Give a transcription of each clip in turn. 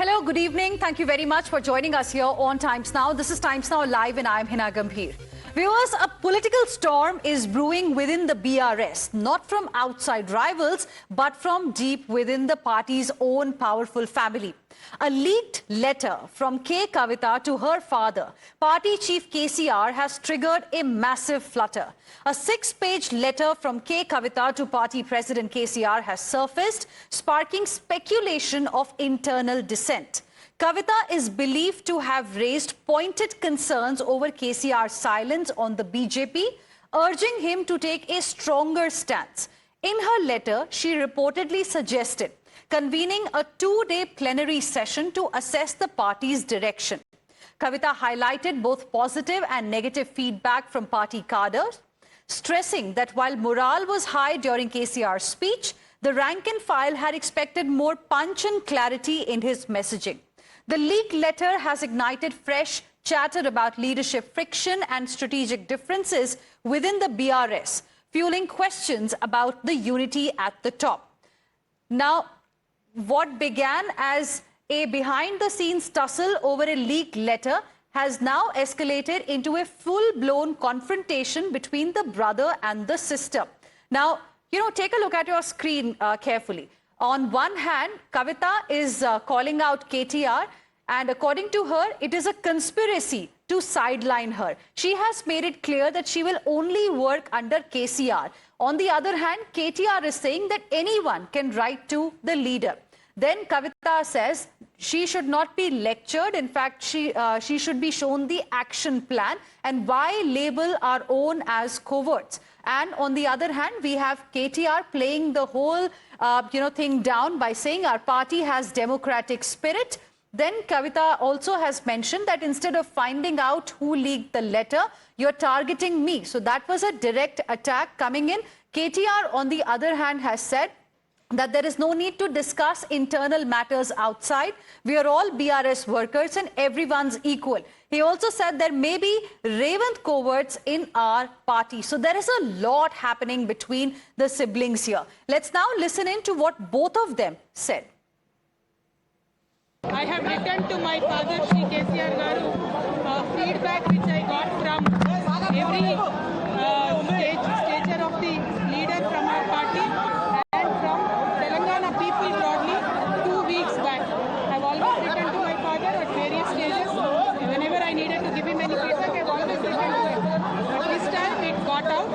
Hello, good evening. Thank you very much for joining us here on Times Now. This is Times Now Live and I'm Hina Gambhir. Viewers, a political storm is brewing within the BRS, not from outside rivals, but from deep within the party's own powerful family. A leaked letter from Kavitha to her father, party chief KCR, has triggered a massive flutter. A 6-page letter from Kavitha to party president KCR has surfaced, sparking speculation of internal dissent. Kavita is believed to have raised pointed concerns over KCR's silence on the BJP, urging him to take a stronger stance. In her letter, she reportedly suggested convening a 2-day plenary session to assess the party's direction. Kavita highlighted both positive and negative feedback from party cadres, stressing that while morale was high during KCR's speech, the rank and file had expected more punch and clarity in his messaging. The leaked letter has ignited fresh chatter about leadership friction and strategic differences within the BRS, fueling questions about the unity at the top. Now, what began as a behind-the-scenes tussle over a leaked letter has now escalated into a full-blown confrontation between the brother and the sister. Now, take a look at your screen carefully. On one hand, Kavita is calling out KTR, and according to her, it is a conspiracy to sideline her. She has made it clear that she will only work under KCR. On the other hand, KTR is saying that anyone can write to the leader. Then Kavita says she should not be lectured. In fact, she should be shown the action plan and why label our own as cowards. And on the other hand, we have KTR playing the whole thing down by saying our party has democratic spirit. Then Kavita also has mentioned that instead of finding out who leaked the letter, you're targeting me. So that was a direct attack coming in. KTR, on the other hand, has said that there is no need to discuss internal matters outside. We are all BRS workers and everyone's equal. He also said there may be Revanth coverts in our party. So there is a lot happening between the siblings here. Let's now listen in to what both of them said. I have written to my father, Shri KCR Garu, feedback which I got from every stature of the leader from our party and from Telangana people broadly 2 weeks back. I have always written to my father at various stages. Whenever I needed to give him any feedback, I have always written to him. But this time it got out.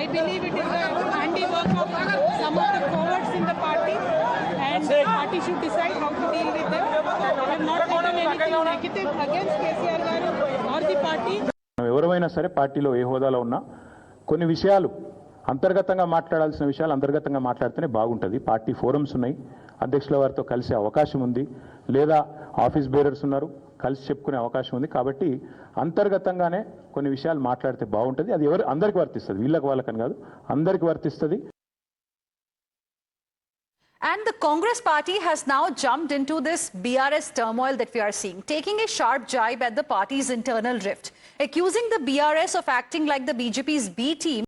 I believe it is the handiwork of some of the cowards in the party, and the party should decide how to deal with them. I have not taken anything negative against KCR Garu or the party. ఎవరైనా సరే పార్టీలో ఏ హోదాలో ఉన్నా కొన్ని విషయాలు అంతర్గతంగా మాట్లాడాల్సిన విషయాలు అంతర్గతంగా మాట్లాడితేనే బాగుంటుంది. పార్టీ ఫోరమ్స్ ఉన్నాయి, అధ్యక్షుల వారితో కలిసే అవకాశం ఉంది, లేదా ఆఫీస్ బేరర్స్ ఉన్నారు, కలిసి చెప్పుకునే అవకాశం ఉంది. కాబట్టి అంతర్గతంగానే కొన్ని విషయాలు మాట్లాడితే బాగుంటుంది. అది అందరికీ వర్తిస్తుంది, వీళ్ళకి వాళ్ళకని కాదు, అందరికీ వర్తిస్తుంది. And the Congress party has now jumped into this BRS turmoil that we are seeing, taking a sharp jibe at the party's internal rift. Accusing the BRS of acting like the BJP's B team,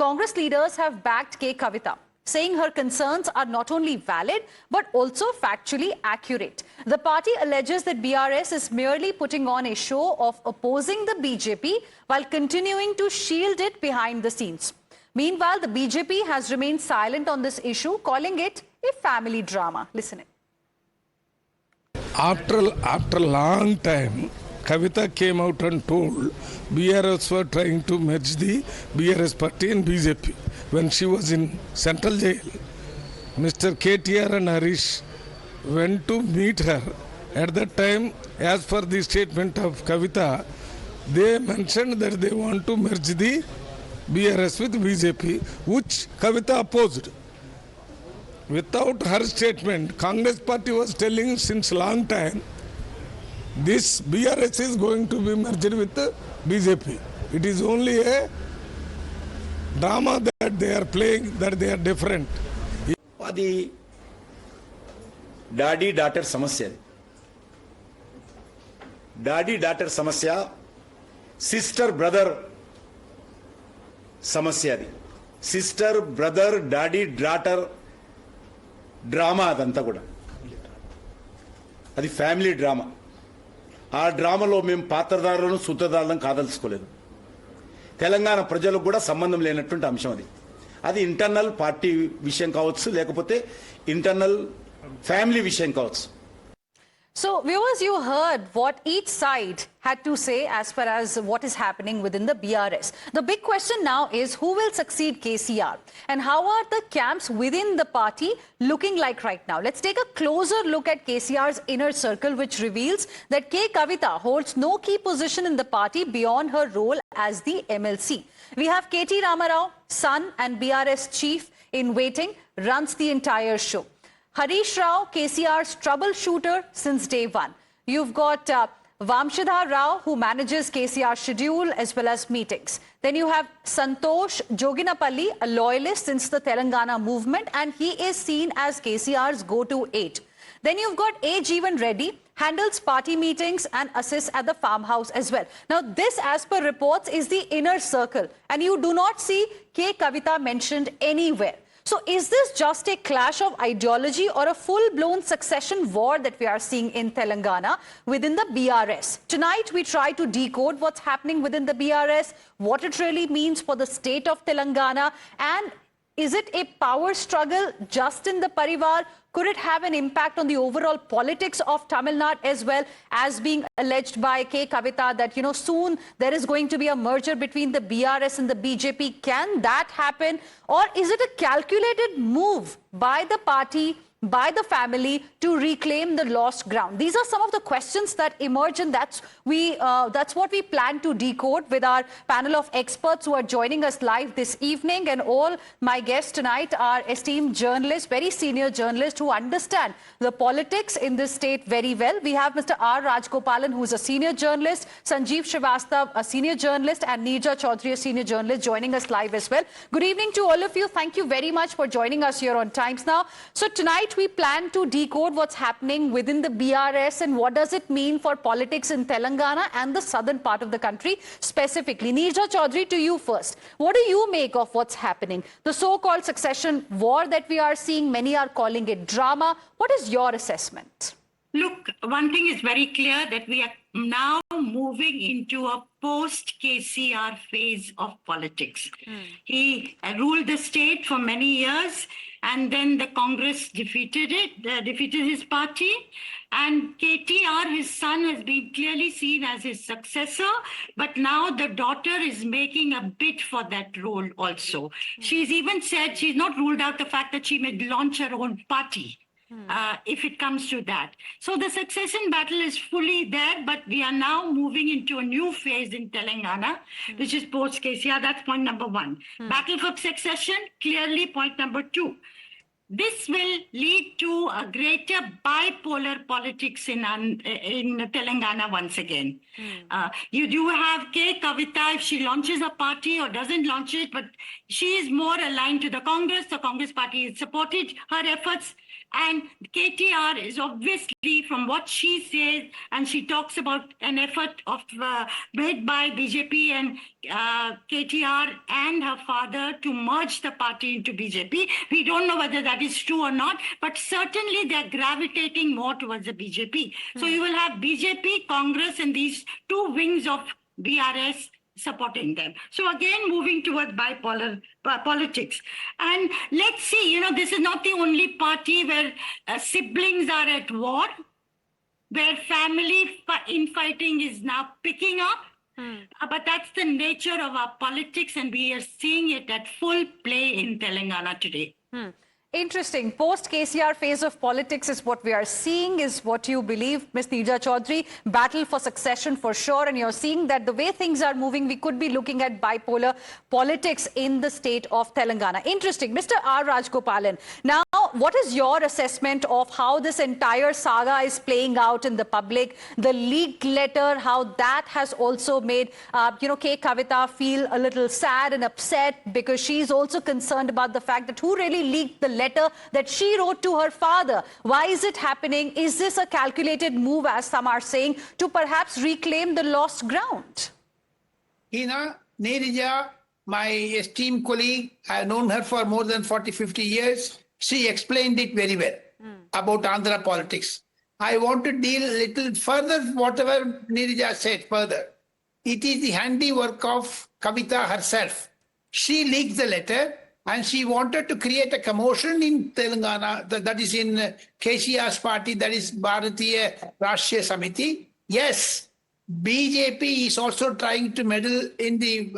Congress leaders have backed Kavitha, saying her concerns are not only valid, but also factually accurate. The party alleges that BRS is merely putting on a show of opposing the BJP while continuing to shield it behind the scenes. Meanwhile, the BJP has remained silent on this issue, calling it a family drama. Listen in. After a long time, Kavita came out and told BRS were trying to merge the BRS party and BJP. When she was in central jail, Mr. KTR and Harish went to meet her. At that time, as per the statement of Kavita, they mentioned that they want to merge the BRS with BJP, which Kavita opposed. Without her statement, Congress party was telling since long time, this BRS is going to be merged with the BJP. It is only a drama that they are playing, that they are different. అది daddy daughter సమస్య, daddy daughter సమస్య, sister brother సమస్య. అది sister brother daddy daughter drama అదంతా కూడా. అది family drama. ఆ డ్రామాలో మేము పాత్రధారులను సూత్రధారులను కాదలుచుకోలేదు. తెలంగాణ ప్రజలకు కూడా సంబంధం లేనటువంటి అంశం అది. అది ఇంటర్నల్ పార్టీ విషయం కావచ్చు, లేకపోతే ఇంటర్నల్ ఫ్యామిలీ విషయం కావచ్చు. So, viewers, you heard what each side had to say as far as what is happening within the BRS. The big question now is who will succeed KCR and how are the camps within the party looking like right now? Let's take a closer look at KCR's inner circle, which reveals that Kavitha holds no key position in the party beyond her role as the MLC. We have Rama Rao, son and BRS chief in waiting, runs the entire show. Harish Rao, KCR's troubleshooter since day one. You've got Vamshidhar Rao, who manages KCR's schedule as well as meetings. Then you have Santosh Joginapalli, a loyalist since the Telangana movement, and he is seen as KCR's go-to aide. Then you've got A. Jeevan Reddy, handles party meetings and assists at the farmhouse as well. Now, this, as per reports, is the inner circle, and you do not see K. Kavitha mentioned anywhere. So is this just a clash of ideology or a full-blown succession war that we are seeing in Telangana within the BRS? Tonight, we try to decode what's happening within the BRS, what it really means for the state of Telangana, and is it a power struggle just in the Parivar? Could it have an impact on the overall politics of Tamil Nadu as well, as being alleged by K. Kavitha that, soon there is going to be a merger between the BRS and the BJP? Can that happen? Or is it a calculated move by the party, by the family, to reclaim the lost ground? These are some of the questions that emerge, and that's what we plan to decode with our panel of experts who are joining us live this evening. And all my guests tonight are esteemed journalists, very senior journalists who understand the politics in this state very well. We have Mr. R. Rajgopalan, who is a senior journalist, Sanjeev Srivastav, a senior journalist, and Neerja Chaudhary, a senior journalist, joining us live as well. Good evening to all of you. Thank you very much for joining us here on Times Now. So tonight, we plan to decode what's happening within the BRS and what does it mean for politics in Telangana and the southern part of the country specifically. Neerja Chaudhary, to you first. What do you make of what's happening? The so-called succession war that we are seeing, many are calling it drama. What is your assessment? Look, one thing is very clear, that we are now moving into a post-KCR phase of politics. He ruled the state for many years, and then the Congress defeated his party. And KTR, his son, has been clearly seen as his successor, but now the daughter is making a bid for that role also. She's even said she's not ruled out the fact that she may launch her own party. If it comes to that. So the succession battle is fully there, but we are now moving into a new phase in Telangana, which is post-KCR. That's point number one. Battle for succession, clearly point number two. This will lead to a greater bipolar politics in Telangana once again. You do have K. Kavitha, if she launches a party or doesn't launch it, but she is more aligned to the Congress party has supported her efforts. And KTR is obviously, from what she says, and she talks about an effort made by BJP and KTR and her father to merge the party into BJP. We don't know whether that is true or not, but certainly they're gravitating more towards the BJP. So you will have BJP, Congress, and these two wings of BRS supporting them. So again, moving towards bipolar politics. And let's see, this is not the only party where siblings are at war, where family infighting is now picking up. But that's the nature of our politics, and we are seeing it at full play in Telangana today. Interesting. Post-KCR phase of politics is what we are seeing, is what you believe, Ms. Neerja Chaudhary. Battle for succession for sure. And you're seeing that the way things are moving, we could be looking at bipolar politics in the state of Telangana. Interesting. Mr. R. Rajgopalan, now, what is your assessment of how this entire saga is playing out in the public? The leaked letter, how that has also made, K. Kavitha feel a little sad and upset because she's also concerned about the fact that who really leaked the letter that she wrote to her father. Why is it happening? Is this a calculated move, as some are saying, to perhaps reclaim the lost ground? Neerja, my esteemed colleague, I have known her for more than 40-50 years. She explained it very well about Andhra politics. I want to deal a little further whatever Neerja said further. It is the handiwork of Kavita herself. She leaked the letter and she wanted to create a commotion in Telangana, that is in KCR's party, that is Bharat Rashtra Samithi. Yes, BJP is also trying to meddle in the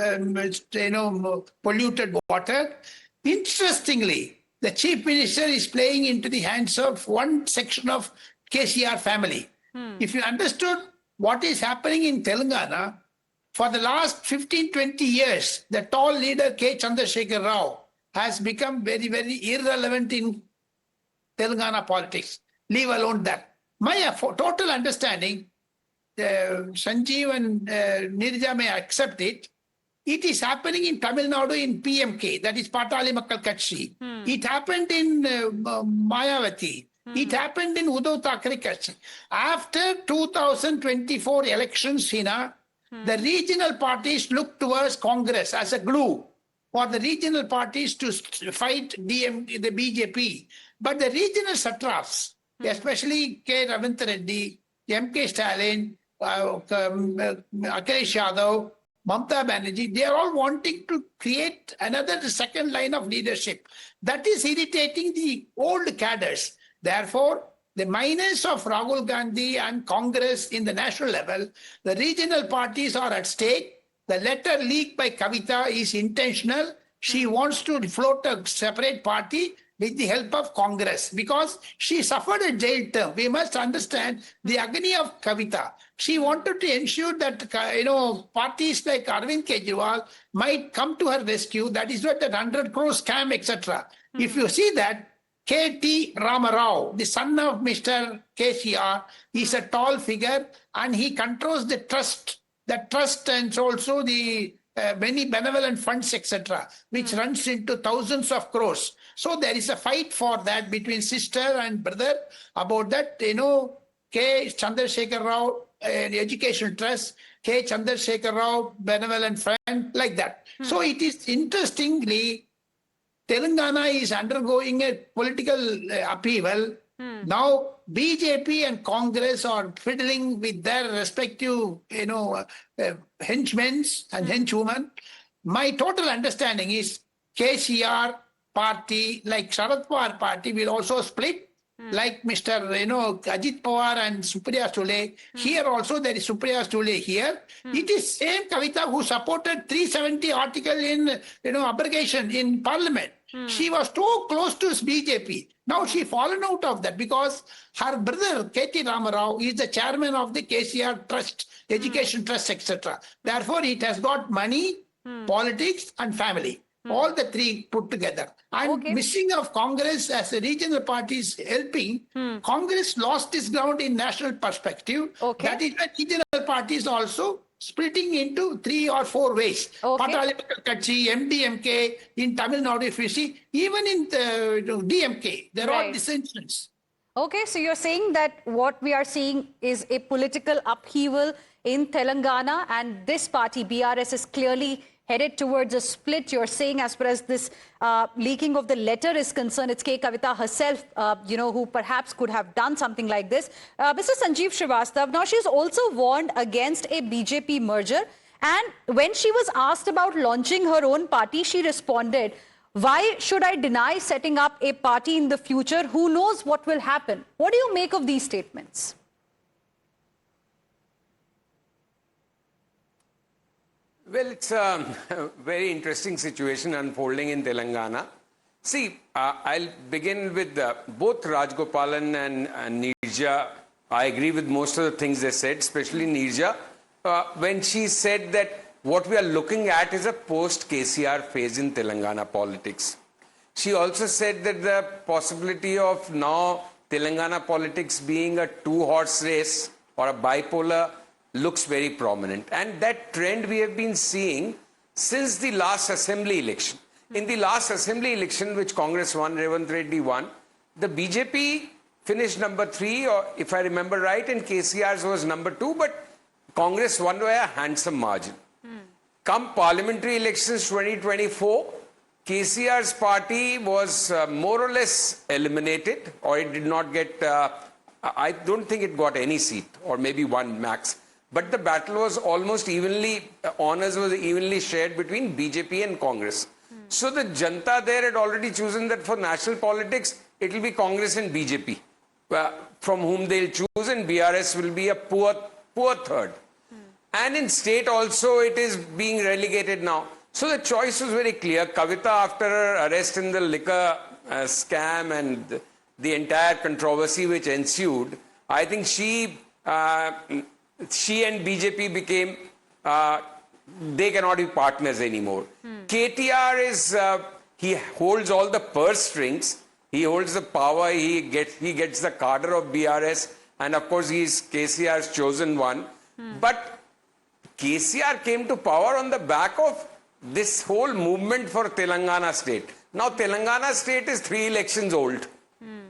polluted water. Interestingly, the chief minister is playing into the hands of one section of KCR family. If you understood what is happening in Telangana, for the last 15-20 years, the tall leader K. Chandrashekar Rao has become very, very irrelevant in Telangana politics. Leave alone that. My total understanding, Sanjeev and Neerja may accept it, it is happening in Tamil Nadu in PMK, that is Patali Makkal Katchi. It happened in Mayavati. It happened in Uddhav Thackeray Katchi. After 2024 elections, Hina, the regional parties look towards Congress as a glue for the regional parties to fight the BJP. But the regional satraps, especially K. Revanth Reddy, M.K. Stalin, Akhilesh Yadav, Mamata Banerjee, they are all wanting to create another second line of leadership. That is irritating the old cadres. Therefore, the minus of Rahul Gandhi and Congress in the national level, the regional parties are at stake. The letter leaked by Kavita is intentional. She wants to float a separate party with the help of Congress because she suffered a jail term. We must understand the agony of Kavita. She wanted to ensure that parties like Arvind Kejriwal might come to her rescue. That is what that 100 crore scam, etc. If you see that, Rama Rao, the son of Mr. KCR, is a tall figure and he controls the trust and also the many benevolent funds, etc., which runs into thousands of crores. So there is a fight for that between sister and brother about that, K. Chandrashekar Rao, Education Trust, K. Chandrashekar Rao, benevolent fund, like that. So it is interestingly, Telangana is undergoing a political upheaval. Now, BJP and Congress are fiddling with their respective, henchmen and henchwomen. My total understanding is KCR party, like Sharad Pawar party, will also split. Like Mr. Ajit Pawar and Supriya Sule. Here also there is Supriya Sule here. It is same Kavita who supported 370 article in abrogation in Parliament. She was too close to BJP. Now she fallen out of that because her brother Rama Rao is the chairman of the KCR Trust, Education Trust, etc. Therefore, it has got money, politics, and family. All the three put together. And missing of Congress as a regional party is helping. Congress lost its ground in national perspective. That is why regional parties also splitting into 3 or 4 ways. Patali Makkal Katchi, MDMK, in Tamil Nadu, if you see, even in the DMK, there are dissensions. Okay, so you're saying that what we are seeing is a political upheaval in Telangana, and this party, BRS, is clearly headed towards a split. You're saying, as far as this leaking of the letter is concerned, it's K. Kavita herself, who perhaps could have done something like this. Mr. Sanjeev Srivastava, now she's also warned against a BJP merger. And when she was asked about launching her own party, she responded, "Why should I deny setting up a party in the future? Who knows what will happen?" What do you make of these statements? Well, it's a very interesting situation unfolding in Telangana. See, I'll begin with both Rajgopalan and Neerja. I agree with most of the things they said, especially Neerja, when she said that what we are looking at is a post-KCR phase in Telangana politics. She also said that the possibility of now Telangana politics being a two-horse race or a bipolar looks very prominent. And that trend we have been seeing since the last assembly election. In the last assembly election, which Congress won, Revanth Reddy won, the BJP finished number 3, or if I remember right, and KCR's was number 2, but Congress won by a handsome margin. Come parliamentary elections 2024, KCR's party was more or less eliminated, or it did not get I don't think it got any seat, or maybe one max. But the battle was almost evenly, honors was evenly shared between BJP and Congress. So the Janta there had already chosen that for national politics, it will be Congress and BJP, from whom they'll choose, and BRS will be a poor third. And in state also, it is being relegated now. So the choice was very clear. Kavita, after her arrest in the liquor scam and the entire controversy which ensued, I think she and BJP became, they cannot be partners anymore. KTR is, he holds all the purse strings, he holds the power, he gets the cadre of BRS, and of course he is KCR's chosen one. But KCR came to power on the back of this whole movement for Telangana state. Now Telangana state is 3 elections old.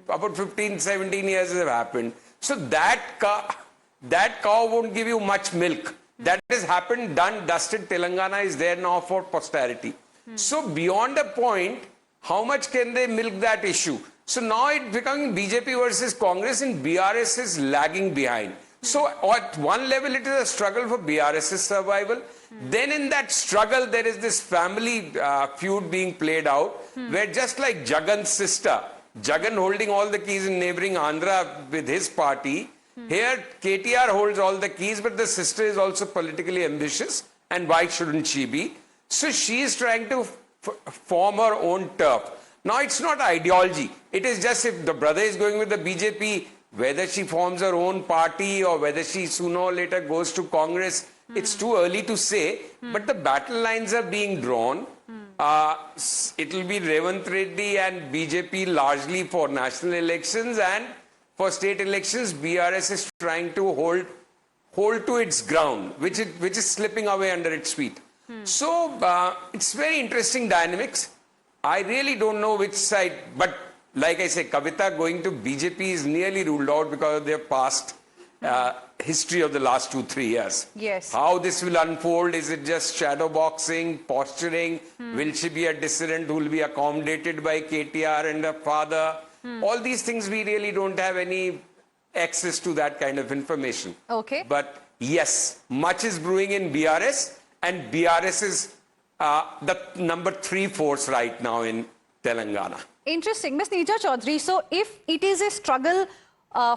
About 15, 17 years have happened. So that cow won't give you much milk. That has happened, done, dusted. Telangana is there now for posterity. So beyond a point, how much can they milk that issue? So now it's becoming BJP versus Congress, and BRS is lagging behind. So at one level, it is a struggle for BRS's survival. Then in that struggle, there is this family feud being played out, where just like Jagan's sister, Jagan holding all the keys in neighboring Andhra with his party, here KTR holds all the keys, but the sister is also politically ambitious, and why shouldn't she be? So she is trying to form her own turf. Now it's not ideology. It is just if the brother is going with the BJP, whether she forms her own party or whether she sooner or later goes to Congress, it's too early to say. But the battle lines are being drawn. It will be Revanth Reddy and BJP largely for national elections, and for state elections, BRS is trying to hold to its ground, which is slipping away under its feet. So it's very interesting dynamics. I really don't know which side, but like I say, Kavita going to BJP is nearly ruled out because of their past history of the last 2-3 years. Yes. How this will unfold, is it just shadow boxing, posturing? Will she be a dissident who will be accommodated by KTR and her father? All these things, we really don't have any access to that kind of information. Okay. But yes, much is brewing in BRS, and BRS is the number 3 force right now in Telangana. Interesting. Ms. Neeja Chaudhary, so if it is a struggle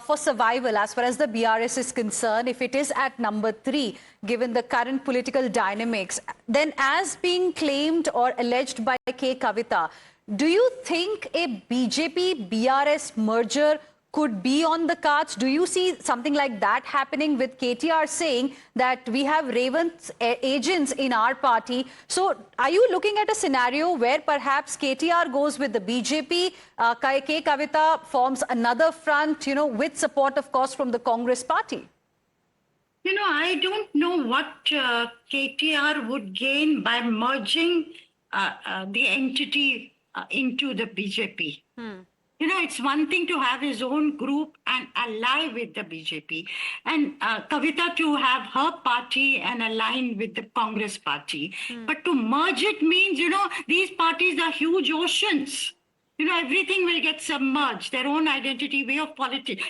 for survival as far as the BRS is concerned, if it is at number 3, given the current political dynamics, then as being claimed or alleged by K. Kavita, do you think a BJP-BRS merger could be on the cards? Do you see something like that happening, with KTR saying that we have Revanth's agents in our party? So are you looking at a scenario where perhaps KTR goes with the BJP, K. Kavita forms another front, with support, of course, from the Congress party? I don't know what KTR would gain by merging the entity into the BJP. It's one thing to have his own group and ally with the BJP, and Kavita to have her party and align with the Congress party. But to merge it means, these parties are huge oceans. Everything will get submerged. Their own identity, way of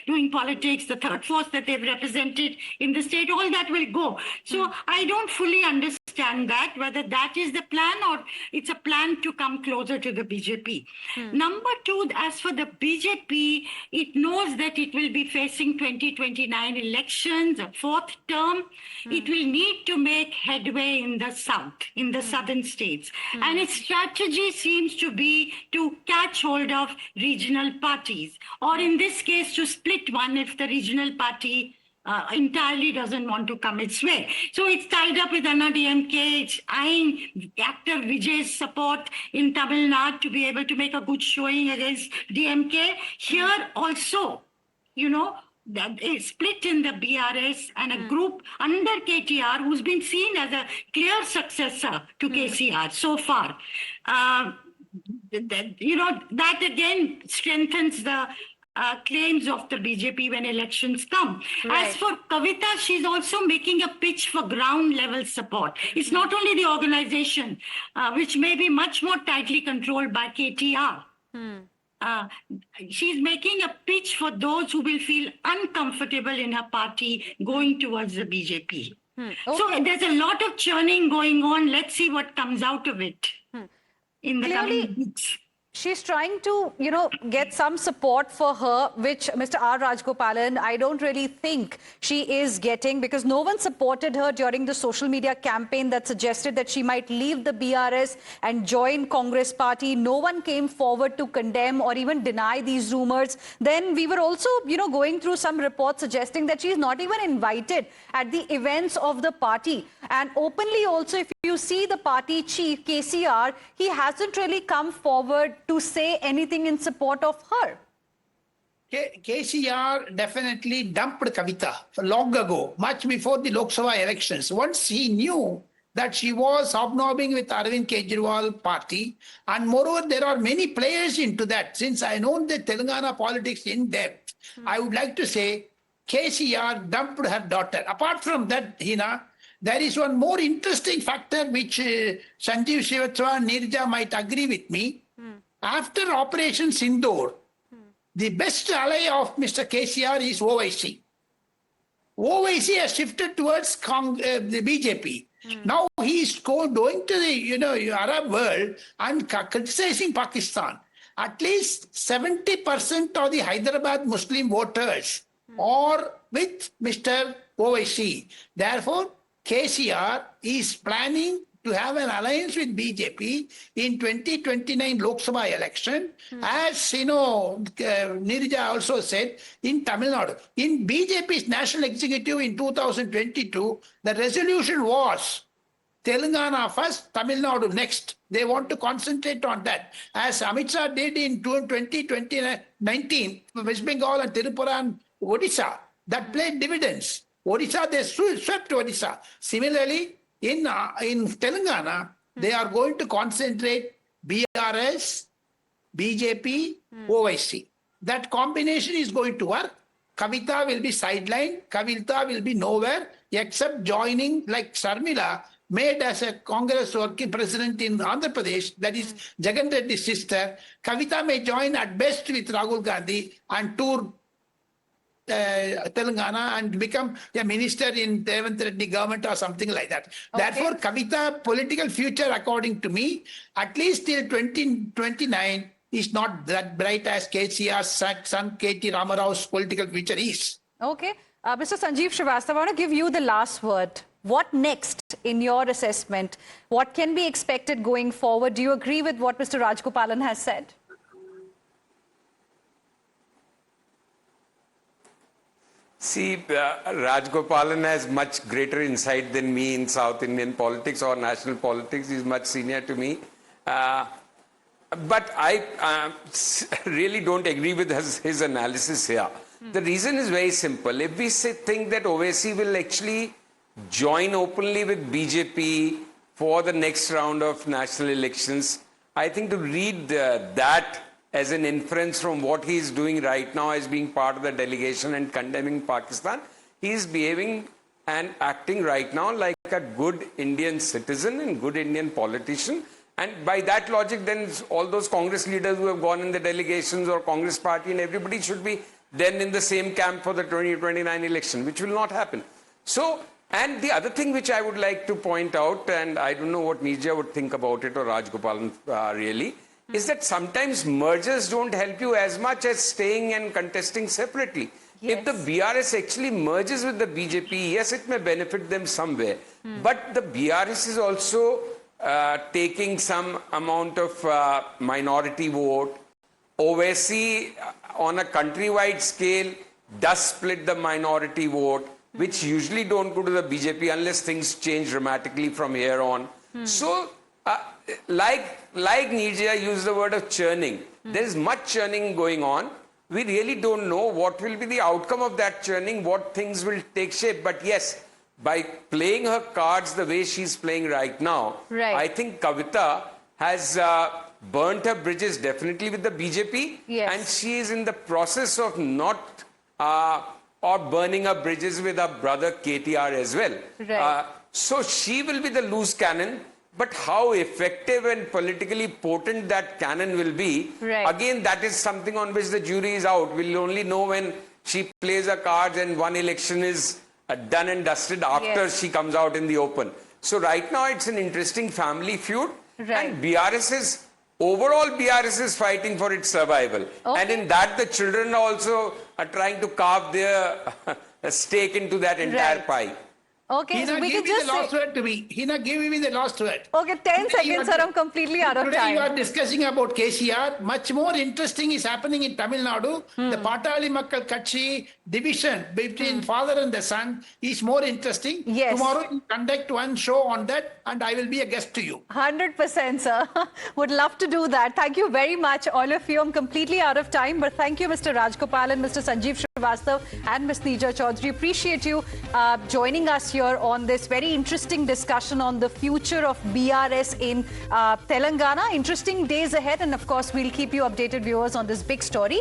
doing politics, the third force that they've represented in the state, all that will go. So I don't fully understand that, whether that is the plan or it's a plan to come closer to the BJP. Number 2, as for the BJP, it knows that it will be facing 2029 elections, a 4th term. It will need to make headway in the south, in the southern states. And its strategy seems to be to catch hold of regional parties, or in this case to split one if the regional party entirely doesn't want to come its way. So it's tied up with DMK. It's eyeing actor Vijay's support in Tamil Nadu to be able to make a good showing against DMK. Here also, a split in the BRS and a group under KTR who's been seen as a clear successor to KCR so far. That again strengthens the claims of the BJP when elections come. Right. As for Kavita, she's also making a pitch for ground level support. It's not only the organization, which may be much more tightly controlled by KTR. she's making a pitch for those who will feel uncomfortable in her party going towards the BJP. So there's a lot of churning going on. Let's see what comes out of it in the Clearly, coming weeks. she's trying to, get some support for her, which Mr. R. Rajgopalan, I don't really think she is getting, because no one supported her during the social media campaign that suggested that she might leave the BRS and join Congress party. No one came forward to condemn or even deny these rumors. Then we were also, going through some reports suggesting that she is not even invited at the events of the party. And openly also, if you see the party chief, KCR, he hasn't really come forward to say anything in support of her. KCR definitely dumped Kavita long ago, much before the Lok Sabha elections. Once he knew that she was hobnobbing with Arvind Kejriwal party, and moreover, there are many players into that. Since I know the Telangana politics in depth, I would like to say KCR dumped her daughter. Apart from that, Hina, there is one more interesting factor which Sanjeev Srivastava and Neerja might agree with me. After Operation Sindoor, the best ally of Mr. KCR is OIC. OIC has shifted towards the BJP. Now he is going to the Arab world and criticizing Pakistan. At least 70% of the Hyderabad Muslim voters are with Mr. OIC. Therefore, KCR is planning to have an alliance with BJP in 2029 Lok Sabha election. As Neerja also said, in Tamil Nadu. In BJP's national executive in 2022, the resolution was Telangana first, Tamil Nadu next. They want to concentrate on that. As Amit Shah did in 2019, West Bengal and Tripura and Odisha, that played dividends. Odisha, they swept Odisha. Similarly, in Telangana, they are going to concentrate BRS, BJP, OIC. That combination is going to work. Kavita will be sidelined. Kavita will be nowhere except joining like Sharmila, made as a Congress working president in Andhra Pradesh, that is Jagan Reddy's sister. Kavita may join at best with Rahul Gandhi and tour Telangana and become a minister in Revanth Reddy government or something like that. Okay. Therefore, Kavita political future, according to me, at least till 2029 is not that bright as KCR's son KT Rama Rao's political future is. Okay. Mr. Sanjeev Srivastava, I want to give you the last word. What next in your assessment? What can be expected going forward? Do you agree with what Mr. Rajgopalan has said? See, Rajgopalan has much greater insight than me in South Indian politics or national politics. He's much senior to me. But I really don't agree with his analysis here. The reason is very simple. If we think that OVC will actually join openly with BJP for the next round of national elections, I think to read that as an inference from what he is doing right now as being part of the delegation and condemning Pakistan, he is behaving and acting right now like a good Indian citizen and good Indian politician. And by that logic, then all those Congress leaders who have gone in the delegations or Congress party and everybody should be then in the same camp for the 2029 election, which will not happen. So, and the other thing which I would like to point out, and I don't know what Neerja would think about it or Rajgopalan really, is that sometimes mergers don't help you as much as staying and contesting separately. Yes. If the BRS actually merges with the BJP, yes, it may benefit them somewhere. But the BRS is also taking some amount of minority vote. OVC on a countrywide scale does split the minority vote, which usually don't go to the BJP unless things change dramatically from here on. So, like Neerja used the word of churning. There is much churning going on. We really don't know what will be the outcome of that churning, what things will take shape. But yes, by playing her cards the way she's playing right now, I think Kavita has burnt her bridges definitely with the BJP. Yes. And she is in the process of not or burning her bridges with her brother KTR as well. Right. So she will be the loose cannon. But how effective and politically potent that cannon will be, Right. again, that is something on which the jury is out. We'll only know when she plays her cards and one election is done and dusted after Yes. she comes out in the open. So right now it's an interesting family feud. Right. And BRS is fighting for its survival. Okay. And in that the children also are trying to carve their stake into that entire Right. pie. Okay, Hina, so we give can me just the last say, word to me. Hina, give me the last word. okay, 10 Today you seconds, are- sir. I'm completely out of Today you are time. discussing about KCR. Much more interesting is happening in Tamil Nadu. The Patali Makkal Katchi division between father and the son is more interesting. Yes. Tomorrow you conduct one show on that and I will be a guest to you. 100%, sir. Would love to do that. Thank you very much, all of you. I'm completely out of time, but thank you, Mr. Rajgopalan, Mr. Sanjeev Srivastav, and Ms. Neeja Chaudhary. Appreciate you joining us here on this very interesting discussion on the future of BRS in Telangana. Interesting days ahead, and of course, we'll keep you updated, viewers, on this big story.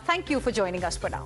Thank you for joining us for now.